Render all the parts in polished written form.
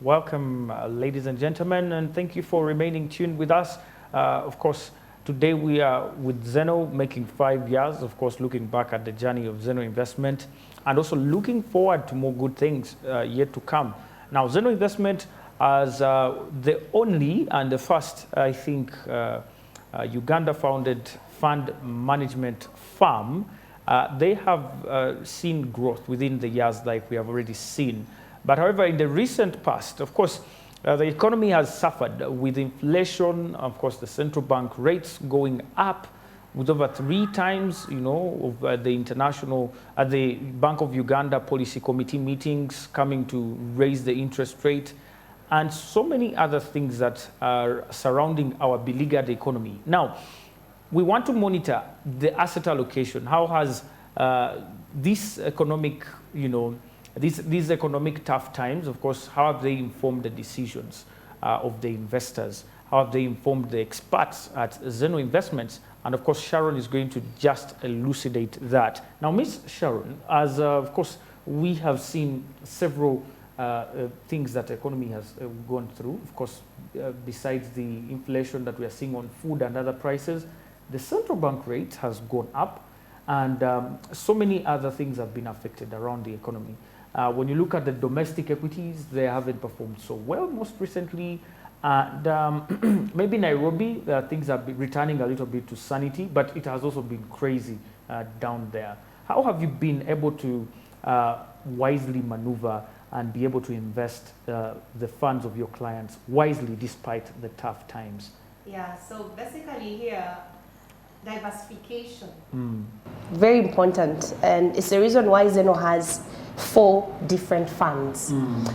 Welcome, ladies and gentlemen, and thank you for remaining tuned with us. Of course, today we are with XENO making 5 years, of course, looking back at the journey of XENO investment and also looking forward to more good things yet to come. Now, XENO investment as the only and the first, I think, Uganda-founded fund management firm, they have seen growth within the years like we have already seen. But however, in the recent past, of course, the economy has suffered with inflation, of course, the central bank rates going up with over 3 times, of the international, the Bank of Uganda policy committee meetings coming to raise the interest rate, and so many other things that are surrounding our beleaguered economy. Now, we want to monitor the asset allocation. How has this economic, these economic tough times, of course, how have they informed the decisions of the investors? How have they informed the experts at XENO Investments? And of course, Sharon is going to just elucidate that. Now, Ms. Sharon, as of course, we have seen several things that the economy has gone through. Of course, besides the inflation that we are seeing on food and other prices, the central bank rate has gone up, and so many other things have been affected around the economy. When you look at the domestic equities, they haven't performed so well most recently. And maybe Nairobi, things are returning a little bit to sanity, but it has also been crazy down there. How have you been able to wisely maneuver and be able to invest the funds of your clients wisely despite the tough times? Yeah, so basically here, diversification. Very important, and it's the reason why XENO has 4 different funds.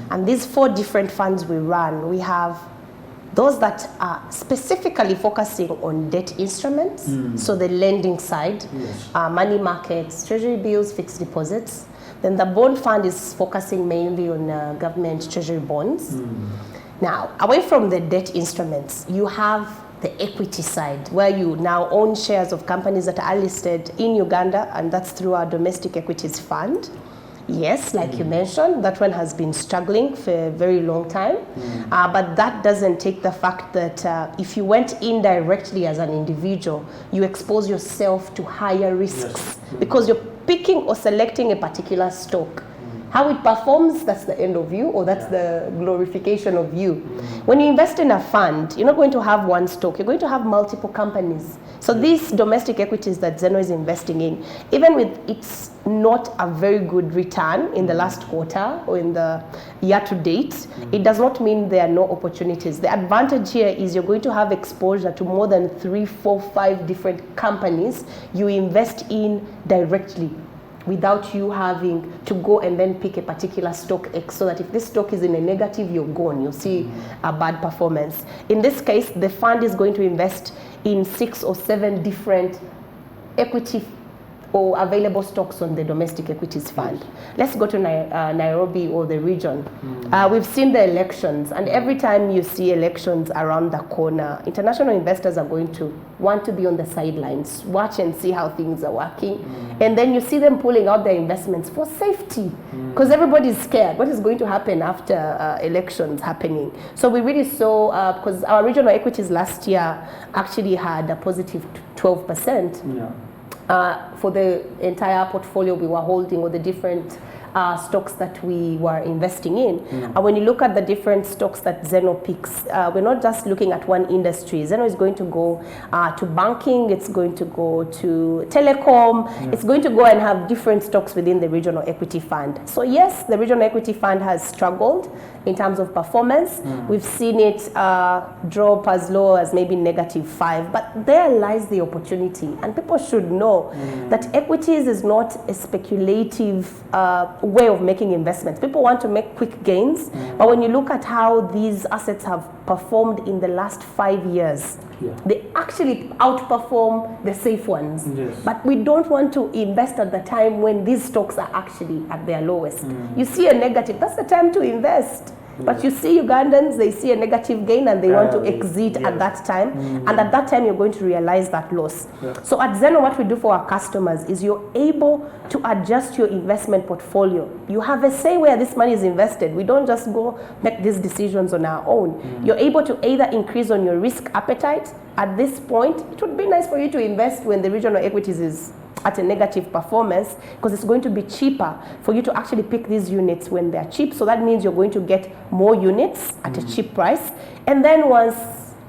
And these 4 different funds we run, we have those that are specifically focusing on debt instruments, so the lending side, Yes. Money markets, treasury bills, fixed deposits. Then the bond fund is focusing mainly on government treasury bonds. Now, away from the debt instruments, you have the equity side, where you now own shares of companies that are listed in Uganda, and that's through our domestic equities fund. Yes, like you mentioned, that one has been struggling for a very long time, but that doesn't take the fact that if you went in directly as an individual, you expose yourself to higher risks because you're picking or selecting a particular stock. How it performs, that's the end of you, or that's the glorification of you. When you invest in a fund, you're not going to have one stock, you're going to have multiple companies. So these domestic equities that XENO is investing in, even with it's not a very good return in the last quarter or in the year to date, it does not mean there are no opportunities. The advantage here is you're going to have exposure to more than 3, 4, 5 different companies you invest in directly, without you having to go and then pick a particular stock X, so that if this stock is in a negative, you're gone, you'll see a bad performance. In this case, the fund is going to invest in 6 or 7 different equity or available stocks on the domestic equities fund. Let's go to Nairobi or the region. We've seen the elections, and every time you see elections around the corner, international investors are going to want to be on the sidelines, watch and see how things are working. And then you see them pulling out their investments for safety, because everybody's scared. What is going to happen after elections happening? So we really saw, because our regional equities last year actually had a positive 12%. For the entire portfolio we were holding, or the different stocks that we were investing in. And when you look at the different stocks that XENO picks, we're not just looking at one industry. XENO is going to go to banking, it's going to go to telecom, it's going to go and have different stocks within the regional equity fund. So yes, the regional equity fund has struggled in terms of performance. We've seen it drop as low as maybe -5, but there lies the opportunity. And people should know that equities is not a speculative way of making investments. People want to make quick gains, but when you look at how these assets have performed in the last 5 years, they actually outperform the safe ones. But we don't want to invest at the time when these stocks are actually at their lowest. You see a negative, that's the time to invest. But you see Ugandans, they see a negative gain and they want to exit at that time. And at that time, you're going to realize that loss. So at XENO, what we do for our customers is you're able to adjust your investment portfolio. You have a say where this money is invested. We don't just go make these decisions on our own. You're able to either increase on your risk appetite. At this point, it would be nice for you to invest when the regional equities is at a negative performance, because it's going to be cheaper for you to actually pick these units when they're cheap. So that means you're going to get more units at a cheap price. And then once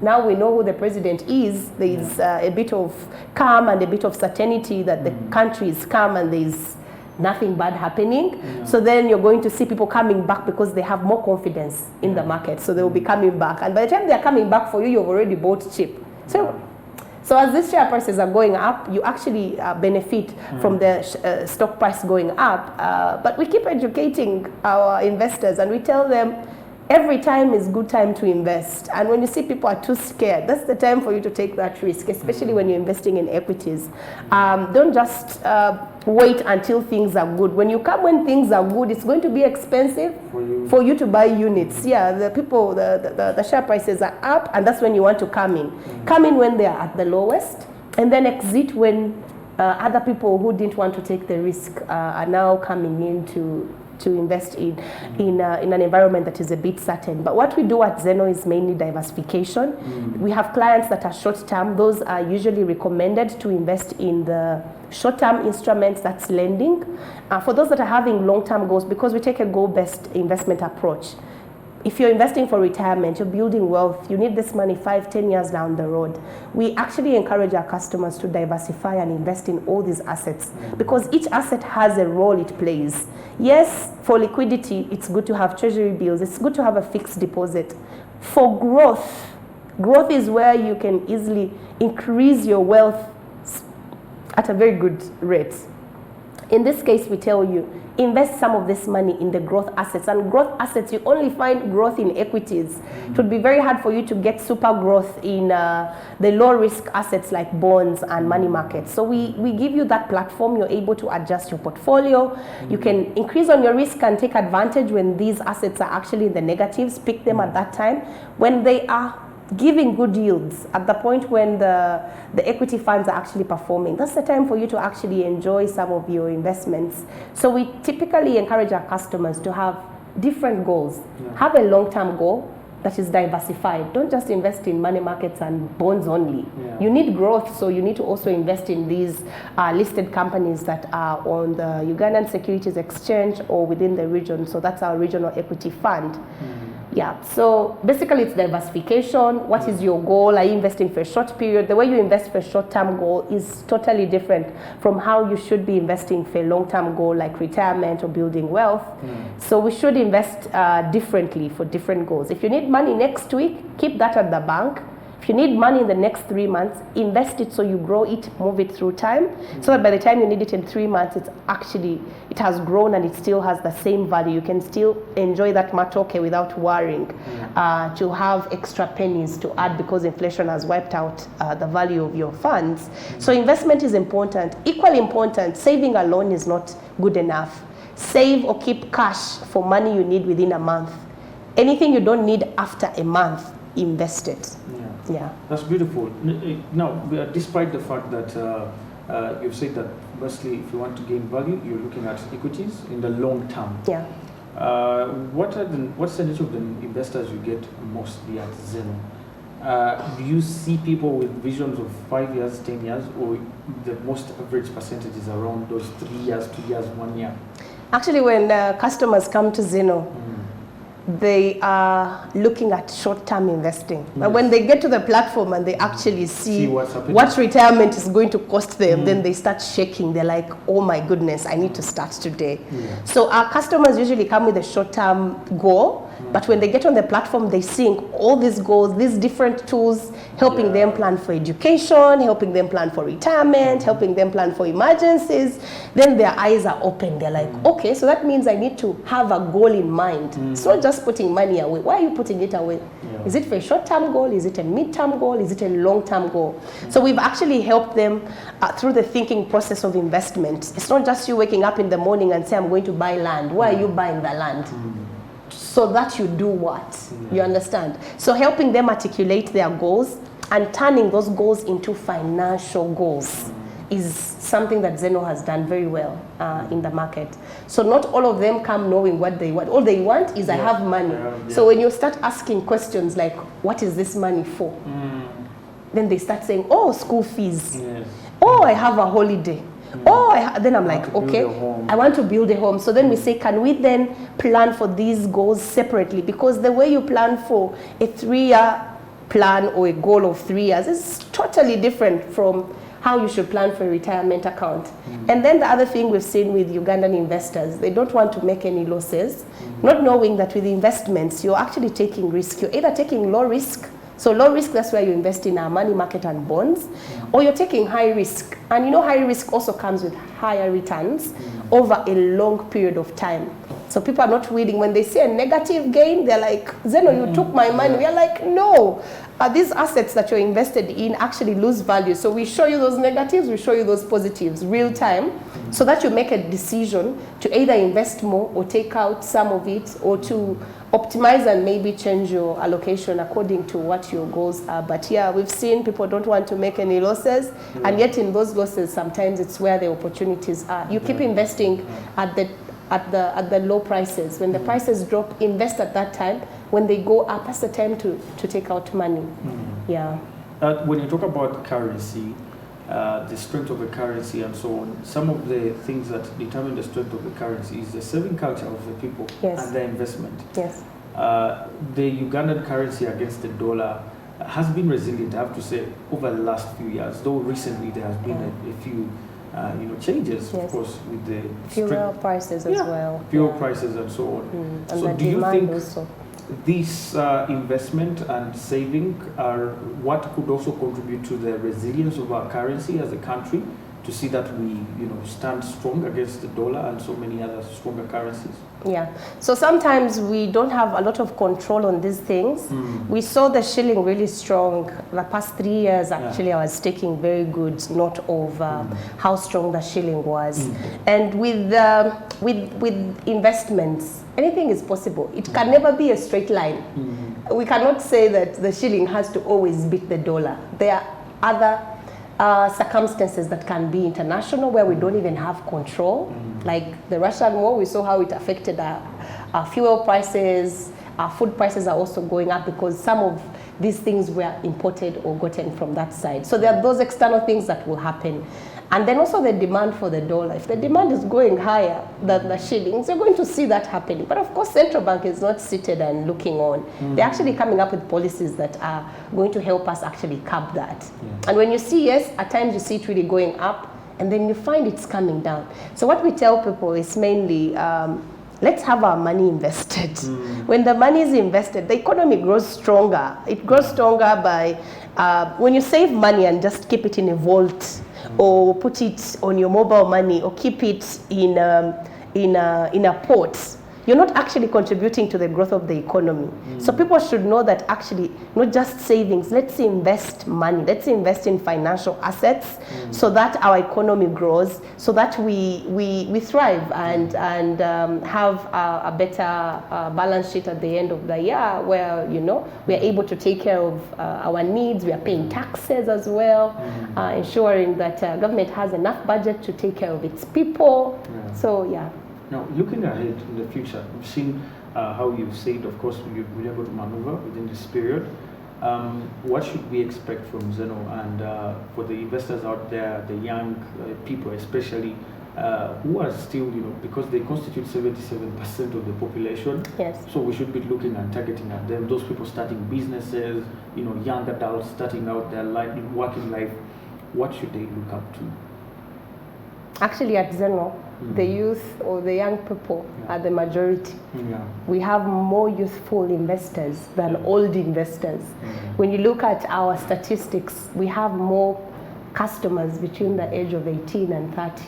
now we know who the president is, there's a bit of calm and a bit of certainty that the country is calm and there's nothing bad happening. So then you're going to see people coming back because they have more confidence in the market. So they will be coming back. And by the time they're coming back for you, you've already bought cheap. So as these share prices are going up, you actually benefit from the stock price going up. But we keep educating our investors and we tell them every time is good time to invest. And when you see people are too scared, that's the time for you to take that risk, especially when you're investing in equities. Don't just wait until things are good. When you come when things are good, it's going to be expensive for you to buy units. Yeah, the share prices are up, and that's when you want to come in. Come in when they are at the lowest, and then exit when other people who didn't want to take the risk are now coming in to invest in an environment that is a bit certain. But what we do at XENO is mainly diversification. We have clients that are short-term. Those are usually recommended to invest in the short-term instruments, that's lending. For those that are having long-term goals, because we take a goal-based investment approach, if you're investing for retirement, you're building wealth, you need this money 5-10 years down the road. We actually encourage our customers to diversify and invest in all these assets because each asset has a role it plays. Yes, for liquidity, it's good to have treasury bills. It's good to have a fixed deposit. For growth is where you can easily increase your wealth at a very good rate. In this case, we tell you, invest some of this money in the growth assets. And growth assets, you only find growth in equities. It would be very hard for you to get super growth in the low-risk assets like bonds and money markets. So we give you that platform. You're able to adjust your portfolio. You can increase on your risk and take advantage when these assets are actually in the negatives. Pick them at that time. When they are giving good yields, at the point when the equity funds are actually performing, that's the time for you to actually enjoy some of your investments. So we typically encourage our customers to have different goals. Have a long-term goal that is diversified. Don't just invest in money markets and bonds only. You need growth, so you need to also invest in these listed companies that are on the Ugandan Securities Exchange or within the region. So that's our regional equity fund. Yeah, so basically it's diversification. What is your goal? Are you investing for a short period? The way you invest for a short-term goal is totally different from how you should be investing for a long-term goal like retirement or building wealth. So we should invest differently for different goals. If you need money next week, keep that at the bank. If you need money in the next 3 months, invest it so you grow it, move it through time, so that by the time you need it in 3 months, it has grown and it still has the same value. You can still enjoy that matoke without worrying to have extra pennies to add because inflation has wiped out the value of your funds. So investment is important. Equally important, saving alone is not good enough. Save or keep cash for money you need within a month. Anything you don't need after a month, invest it. Yeah, that's beautiful. Now, despite the fact that you've said that mostly if you want to gain value, you're looking at equities in the long term. Yeah. What's the nature of the investors you get mostly at XENO? Do you see people with visions of 5 years, 10 years, or the most average percentage is around those 3 years, 2 years, 1 year? Actually, when customers come to XENO, they are looking at short-term investing. But when they get to the platform and they actually see what retirement is going to cost them, then they start shaking. They're like, oh my goodness, I need to start today. So our customers usually come with a short-term goal, but when they get on the platform, they're seeing all these goals, these different tools, helping them plan for education, helping them plan for retirement, helping them plan for emergencies. Then their eyes are open. They're like, okay, so that means I need to have a goal in mind. It's not just putting money away. Why are you putting it away? Is it for a short-term goal? Is it a mid-term goal? Is it a long-term goal? So we've actually helped them through the thinking process of investment. It's not just you waking up in the morning and say, I'm going to buy land. Why are you buying the land? so that you do what? You understand? So helping them articulate their goals and turning those goals into financial goals is something that XENO has done very well in the market. So not all of them come knowing what they want. All they want is I have money. So when you start asking questions like, what is this money for? Then they start saying, oh, school fees. Oh, I have a holiday. Oh, then I'm like, okay, I want to build a home. So then we say, can we then plan for these goals separately? Because the way you plan for a 3-year plan or a goal of 3 years is totally different from how you should plan for a retirement account. And then the other thing we've seen with Ugandan investors, they don't want to make any losses, not knowing that with investments, you're actually taking risk. You're either taking low risk, so low risk, that's where you invest in our money market and bonds, or you're taking high risk. And you know, high risk also comes with higher returns over a long period of time. So people are not willing, when they see a negative gain, they're like, XENO, you took my money. We are like, no, these assets that you're invested in actually lose value. So we show you those negatives, we show you those positives real time, so that you make a decision to either invest more or take out some of it, or to optimize and maybe change your allocation according to what your goals are. But yeah, we've seen people don't want to make any losses, and yet in those losses, sometimes it's where the opportunities are. You keep investing at the low prices. When the prices drop, invest at that time. When they go up, that's the time to take out money. Yeah. When you talk about currency, the strength of the currency and so on, some of the things that determine the strength of the currency is the saving culture of the people and their investment. Yes. The Ugandan currency against the dollar has been resilient, I have to say, over the last few years, though recently there has been a few changes, of course, with the fuel prices as well. Fuel prices and so on. And so the do you think also, this investment and saving are what could also contribute to the resilience of our currency as a country, to see that we stand strong against the dollar and so many other stronger currencies? Yeah, so sometimes we don't have a lot of control on these things. We saw the shilling really strong the past 3 years. Actually, I was taking very good note of how strong the shilling was. And with investments, anything is possible. It can never be a straight line. We cannot say that the shilling has to always beat the dollar. There are other circumstances that can be international, where we don't even have control. Like the Russian war, we saw how it affected our fuel prices. Our food prices are also going up because some of these things were imported or gotten from that side. So there are those external things that will happen. And then also the demand for the dollar. If the demand is going higher than the shillings, you're going to see that happening. But of course, central bank is not seated and looking on. They're actually coming up with policies that are going to help us actually curb that. And when you see, yes, at times you see it really going up, and then you find it's coming down. So what we tell people is mainly, let's have our money invested. When the money is invested, the economy grows stronger. It grows stronger by, when you save money and just keep it in a vault, or put it on your mobile money, or keep it in a pot, you're not actually contributing to the growth of the economy. So people should know that actually, not just savings, let's invest money, let's invest in financial assets, so that our economy grows, so that we thrive and have a better balance sheet at the end of the year, where we are able to take care of our needs. We are paying taxes as well, ensuring that government has enough budget to take care of its people. So yeah. Now, looking ahead in the future, we've seen how you've said, of course, you've been able to maneuver within this period. What should we expect from XENO, and for the investors out there, the young people especially, who are still, because they constitute 77% of the population. Yes. So we should be looking and targeting at them, those people starting businesses, young adults starting out their life, working life. What should they look up to? Actually, at XENO, the youth or the young people are the majority. We have more youthful investors than old investors. When you look at our statistics, we have more customers between the age of 18 and 30.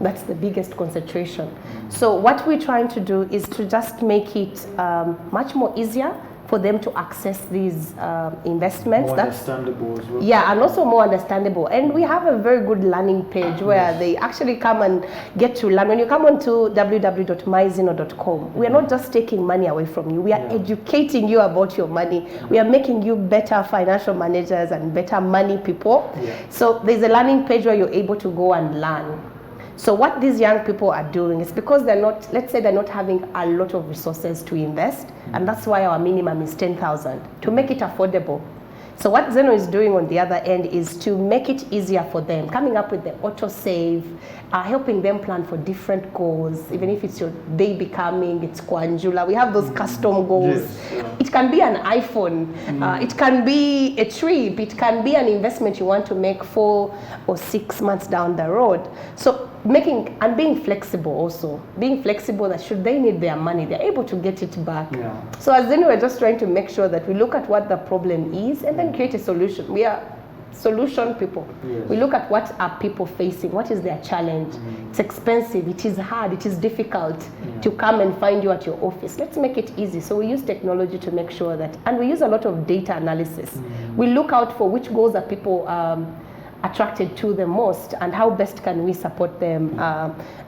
That's the biggest concentration. So what we're trying to do is to just make it much more easier for them to access these investments. More understandable as well. Yeah, and also more understandable. And we have a very good learning page where they actually come and get to learn. When you come on to www.myxeno.com, we are not just taking money away from you. We are educating you about your money. We are making you better financial managers and better money people. So there's a learning page where you're able to go and learn. So what these young people are doing is because they're not, let's say they're not having a lot of resources to invest, and that's why our minimum is 10,000 to make it affordable. So what XENO is doing on the other end is to make it easier for them, coming up with the auto-save, helping them plan for different goals, even if it's your baby coming, it's Kwanjula, we have those custom goals. It can be an iPhone, it can be a trip, it can be an investment you want to make 4 or 6 months down the road. So making and being flexible also, being flexible that should they need their money, they're able to get it back. So as then we're just trying to make sure that we look at what the problem is and then create a solution. We are solution people. We look at what are people facing, what is their challenge. It's expensive, it is hard, it is difficult to come and find you at your office. Let's make it easy. So we use technology to make sure that, and we use a lot of data analysis. We look out for which goals are people attracted to the most and how best can we support them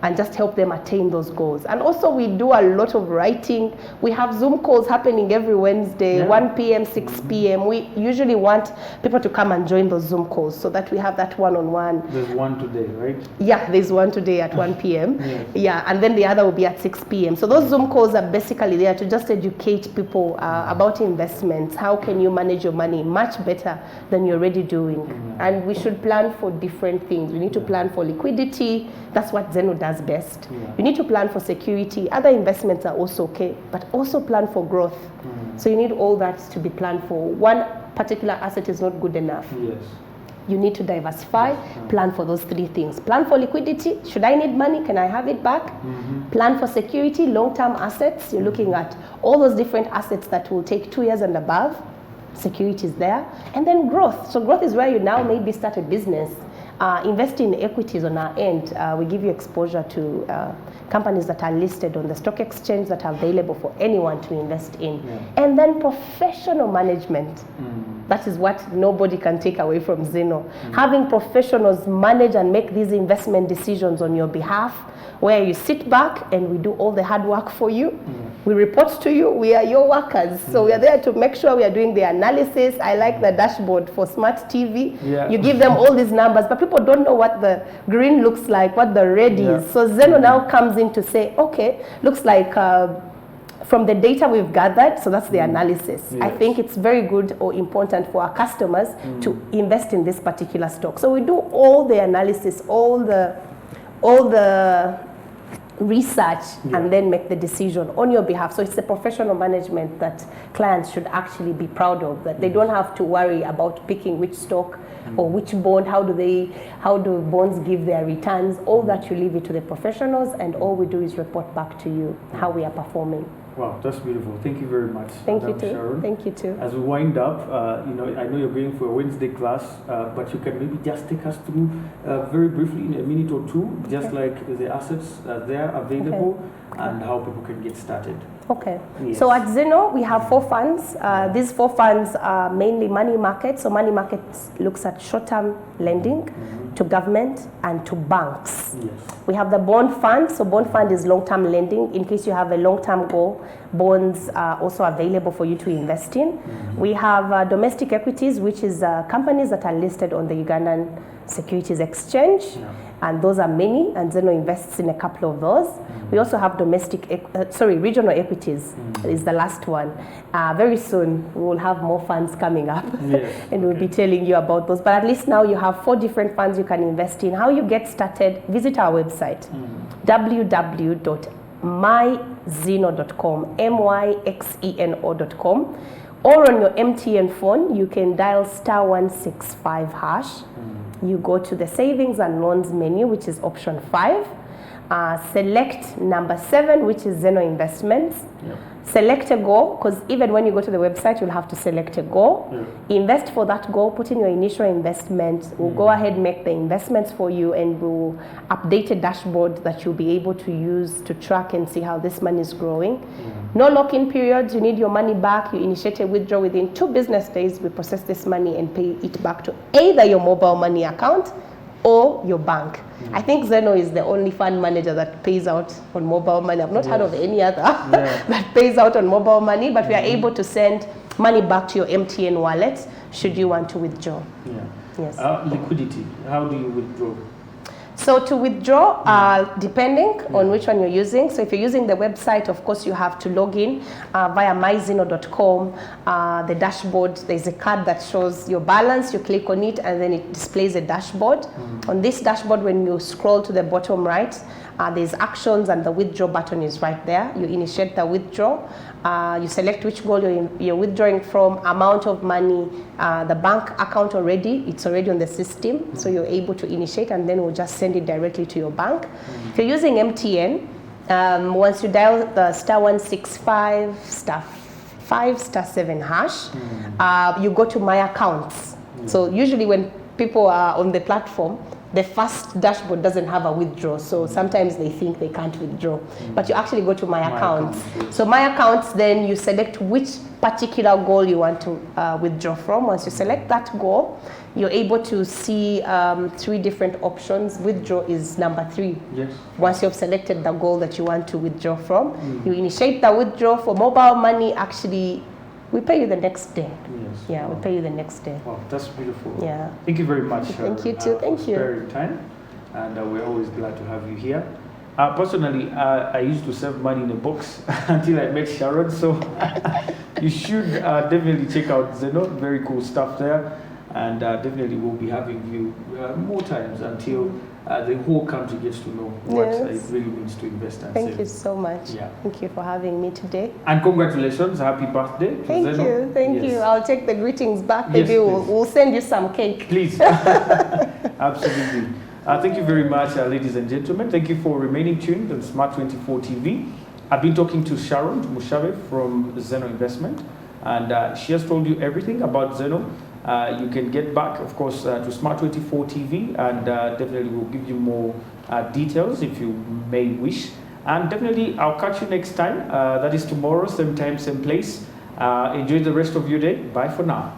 and just help them attain those goals. And also we do a lot of writing. We have Zoom calls happening every Wednesday, 1 p.m., 6 p.m. We usually want people to come and join those Zoom calls so that we have that one-on-one. There's one today, right? Yeah, there's one today at 1 p.m. And then the other will be at 6 p.m. So those Zoom calls are basically there to just educate people about investments. How can you manage your money much better than you're already doing? And we should plan for different things. We need to plan for liquidity. That's what XENO does best. You need to plan for security. Other investments are also okay, but also plan for growth. So you need all that to be planned for. One particular asset is not good enough. You need to diversify, plan for those 3 things. Plan for liquidity. Should I need money? Can I have it back? Plan for security, long-term assets. You're looking at all those different assets that will take 2 years and above. Security is there. And then growth. So growth is where you now maybe start a business. Invest in equities on our end. We give you exposure to companies that are listed on the stock exchange that are available for anyone to invest in. And then professional management. That is what nobody can take away from XENO. Having professionals manage and make these investment decisions on your behalf, where you sit back and we do all the hard work for you. We report to you, we are your workers. So we are there to make sure we are doing the analysis. I like the dashboard for Smart TV. You give them all these numbers, but people don't know what the green looks like, what the red is. So XENO now comes in to say, okay, looks like from the data we've gathered, so that's the analysis. I think it's very good or important for our customers to invest in this particular stock. So we do all the analysis, all the research and then make the decision on your behalf. So it's the professional management that clients should actually be proud of, that they don't have to worry about picking which stock or which bond, how do bonds give their returns. All that you leave it to the professionals, and all we do is report back to you how we are performing. Wow, that's beautiful. Thank you very much. Thank you too. Sharon. Thank you too. As we wind up, I know you're going for a Wednesday class, but you can maybe just take us through very briefly in a minute or two, just like the assets there available and how people can get started. Okay. So at XENO, we have 4 funds. These 4 funds are mainly money markets. So money markets looks at short-term lending to government and to banks. We have the bond fund. So bond fund is long-term lending. In case you have a long-term goal, bonds are also available for you to invest in. We have domestic equities, which is companies that are listed on the Ugandan Securities Exchange. And those are many, and XENO invests in a couple of those. We also have regional equities is the last one. Very soon, we will have more funds coming up, and we'll be telling you about those. But at least now you have 4 different funds you can invest in. How you get started, visit our website, www.myxeno.com, myxeno.com. Or on your MTN phone, you can dial *165#. You go to the savings and loans menu, which is option 5. Select number 7, which is XENO Investments. select a goal, because even when you go to the website, you'll have to select a goal. Invest for that goal, put in your initial investment. We'll go ahead and make the investments for you, and we'll update a dashboard that you'll be able to use to track and see how this money is growing. No lock-in periods. You need your money back. You initiate a withdrawal within 2 business days. We process this money and pay it back to either your mobile money account or your bank. I think XENO is the only fund manager that pays out on mobile money. I've not heard of any other that pays out on mobile money, but we are able to send money back to your MTN wallet should you want to withdraw. Yes. Liquidity, how do you withdraw? So to withdraw, depending on which one you're using. So if you're using the website, of course, you have to log in via myxeno.com. The dashboard, there's a card that shows your balance. You click on it, and then it displays a dashboard. On this dashboard, when you scroll to the bottom right, there's actions, and the withdraw button is right there. You initiate the withdrawal. You select which goal you're withdrawing from, amount of money, the bank account already, it's already on the system, so you're able to initiate, and then we'll just send it directly to your bank. If you're using MTN, once you dial the *165 *5*7 hash, you go to my accounts. So usually when people are on the platform, the first dashboard doesn't have a withdrawal, so sometimes they think they can't withdraw. But you actually go to my accounts. So my accounts, then you select which particular goal you want to withdraw from. Once you select that goal, you're able to see 3 different options. Withdraw is number 3. Yes. Once you've selected the goal that you want to withdraw from, you initiate the withdrawal. For mobile money, actually, we pay you the next day. Yes. Yeah, we pay you the next day. Wow, that's beautiful. Yeah. Thank you very much. Thank you too. Thank you. For your time, and we're always glad to have you here. Personally, I used to save money in a box until I met Sharon, so you should definitely check out XENO. Very cool stuff there, and definitely we'll be having you more times until the whole country gets to know what it really means to invest and save. Thank you so much. Yeah. Thank you for having me today. And congratulations, happy birthday to Thank XENO. you, thank you. I'll take the greetings back. Yes, Maybe we'll send you some cake. Please. Absolutely. Thank you very much, ladies and gentlemen. Thank you for remaining tuned on Smart 24 TV. I've been talking to Sharon Mushabe from XENO Investment, and she has told you everything about XENO. You can get back, of course, to Smart 24 TV, and definitely we'll give you more details if you may wish. And definitely, I'll catch you next time. That is tomorrow, same time, same place. Enjoy the rest of your day. Bye for now.